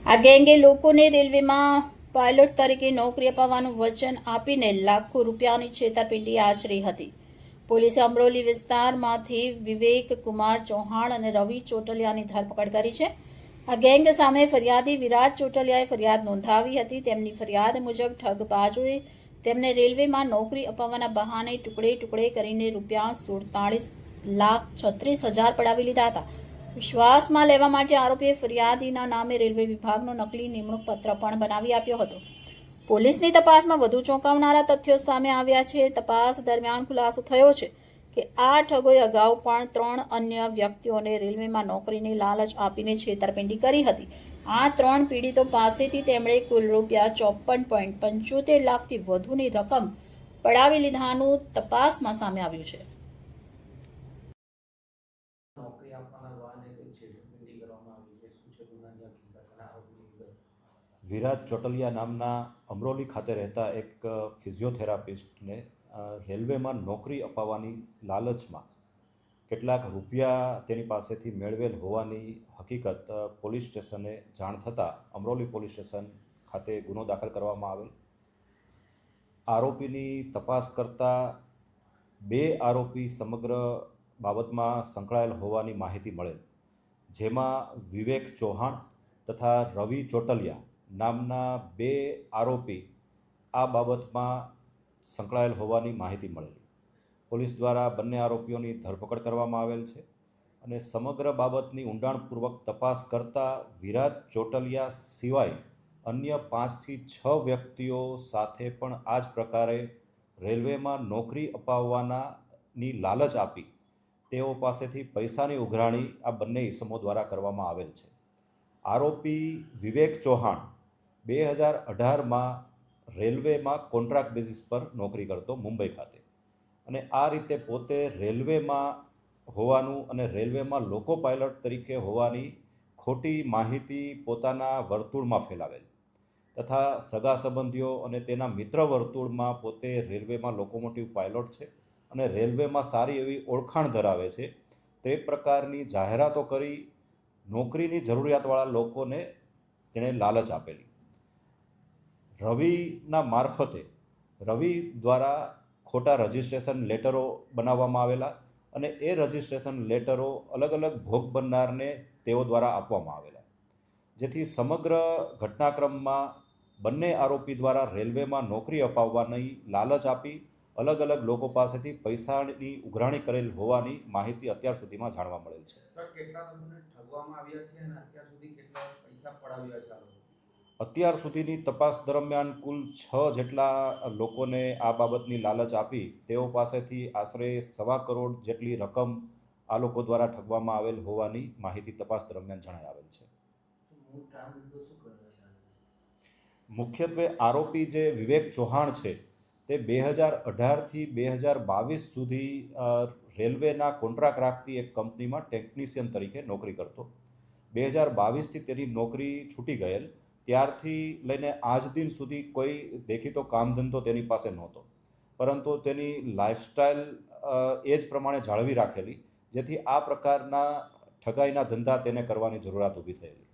આ ગેંગે લોકોને રેલવેમાં પાયલોટ તરીકે નોકરી અપાવવાનું વચન આપીને લાખો રૂપિયાની છેતરપિંડી આચરી હતી. પોલીસે અમરોલી વિસ્તારમાંથી વિવેક કુમાર ચૌહાણ અને રવિ ચોટલિયાની ધરપકડ કરી છે. આ ગેંગ સામે ફરિયાદી વિરાજ ચોટલિયાએ ફરિયાદ નોંધાવી હતી. તેમની ફરિયાદ મુજબ ઠગબાજોએ તેમને રેલવેમાં નોકરી અપાવવાના બહાને ટુકડે કરીને ₹47,36,000 પડાવી લીધા હતા. વિશ્વાસમાં લેવા માટે આરોપીએ ફરિયાદીના નામે રેલવે વિભાગનો નકલી નિમણૂક પત્ર પણ બનાવી આપ્યો હતો. પોલીસની તપાસમાં વધુ ચોંકાવનારા તથ્યો સામે આવ્યા છે. તપાસ દરમિયાન ખુલાસો થયો છે કે આ ઠગોએ અગાઉ પણ 3 અન્ય વ્યક્તિઓને રેલવેમાં નોકરીની લાલચ આપીને છેતરપિંડી કરી હતી. આ 3 પીડિતો પાસેથી તેમણે કુલ ₹54.75 લાખથી વધુની રકમ પડાવી લીધાનું તપાસમાં સામે આવ્યું છે. નોકરી આપવાના બહાને કંઈક છેતરપિંડી કરવામાં આવી છે. શું છે ગુનાની હકીકત અને આરોપીની વિગત? વિરાજ ચોટલિયા નામના અમરોલી ખાતે રહેતા એક ફિઝિયોથેરાપિસ્ટને રેલવેમાં નોકરી અપાવવાની લાલચમાં કેટલાક રૂપિયા તેની પાસેથી મેળવેલ હોવાની હકીકત પોલીસ સ્ટેશને જાણ થતાં અમરોલી પોલીસ સ્ટેશન ખાતે ગુનો દાખલ કરવામાં આવેલ. આરોપીની તપાસ કરતાં 2 આરોપી સમગ્ર બાબતમાં સંકળાયેલ હોવાની માહિતી મળેલ, જેમાં વિવેક ચૌહાણ તથા રવિ ચોટલિયા નામના 2 આરોપી આ બાબતમાં સંકળાયેલ હોવાની માહિતી મળેલી. પોલીસ દ્વારા બંને આરોપીઓની ધરપકડ કરવામાં આવેલ છે અને સમગ્ર બાબતની ઊંડાણપૂર્વક તપાસ કરતાં વિરાજ ચોટલિયા સિવાય અન્ય 5 થી 6 વ્યક્તિઓ સાથે પણ આ જ પ્રકારે રેલવેમાં નોકરી અપાવવાની લાલચ આપી તેઓ પાસેથી પૈસાની ઉઘરાણી આ બંને ઇસમો દ્વારા કરવામાં આવેલ છે. આરોપી વિવેક ચૌહાણ 2018માં રેલવેમાં કોન્ટ્રાક્ટ બેઝિસ પર નોકરી કરતો મુંબઈ ખાતે, અને આ રીતે પોતે રેલવેમાં હોવાનું અને રેલવેમાં લોકો પાયલટ તરીકે હોવાની ખોટી માહિતી પોતાના વર્તુળમાં ફેલાવેલ તથા સગા સંબંધીઓ અને તેના મિત્ર વર્તુળમાં પોતે રેલવેમાં લોકોમોટિવ પાયલોટ છે અને રેલવેમાં સારી એવી ઓળખાણ ધરાવે છે તે પ્રકારની જાહેરાતો કરી નોકરીની જરૂરિયાતવાળા લોકોને તેણે લાલચ આપેલી. રવિના મારફતે રવિ દ્વારા ખોટા રજિસ્ટ્રેશન લેટરો બનાવવામાં આવેલા અને એ રજિસ્ટ્રેશન લેટરો અલગ અલગ ભોગ બનનારને તેઓ દ્વારા આપવામાં આવેલા, જેથી સમગ્ર ઘટનાક્રમમાં બંને આરોપી દ્વારા રેલવેમાં નોકરી અપાવવાની લાલચ આપી અલગ અલગ લોકો પાસેથી પૈસાની ઉઘરાણી કરેલ હોવાની માહિતી અત્યાર સુધીમાં જાણવા મળેલ છે. સર, કેટલા લોકોને ઠગવામાં આવ્યા છે અને અત્યાર સુધી કેટલા પૈસા પડાવ્યા છે આ લોકો? અત્યાર સુધીની તપાસ દરમિયાન કુલ 6 જેટલા લોકોને આ બાબતની લાલચ આપી તેઓ પાસેથી આશરે ₹1.25 કરોડ જેટલી રકમ આ લોકો દ્વારા ઠગવામાં આવેલ હોવાની માહિતી તપાસ દરમિયાન જણાઈ આવેલ છે. મુખ્યત્વે આરોપી જે વિવેક ચૌહાણ છે તે 2018થી 2022 સુધી રેલવેના કોન્ટ્રાક્ટ રાખતી એક કંપનીમાં ટેકનિશિયન તરીકે નોકરી કરતો. 2022થી તેની નોકરી છૂટી ગયેલ. ત્યારથી લઈને આજ દિન સુધી કોઈ દેખીતો કામ ધંધો તેની પાસે નહોતો, પરંતુ તેની લાઈફસ્ટાઈલ એ જ પ્રમાણે જાળવી રાખેલી, જેથી આ પ્રકારના ઠગાઈના ધંધા તેને કરવાની જરૂરિયાત ઊભી થયેલી.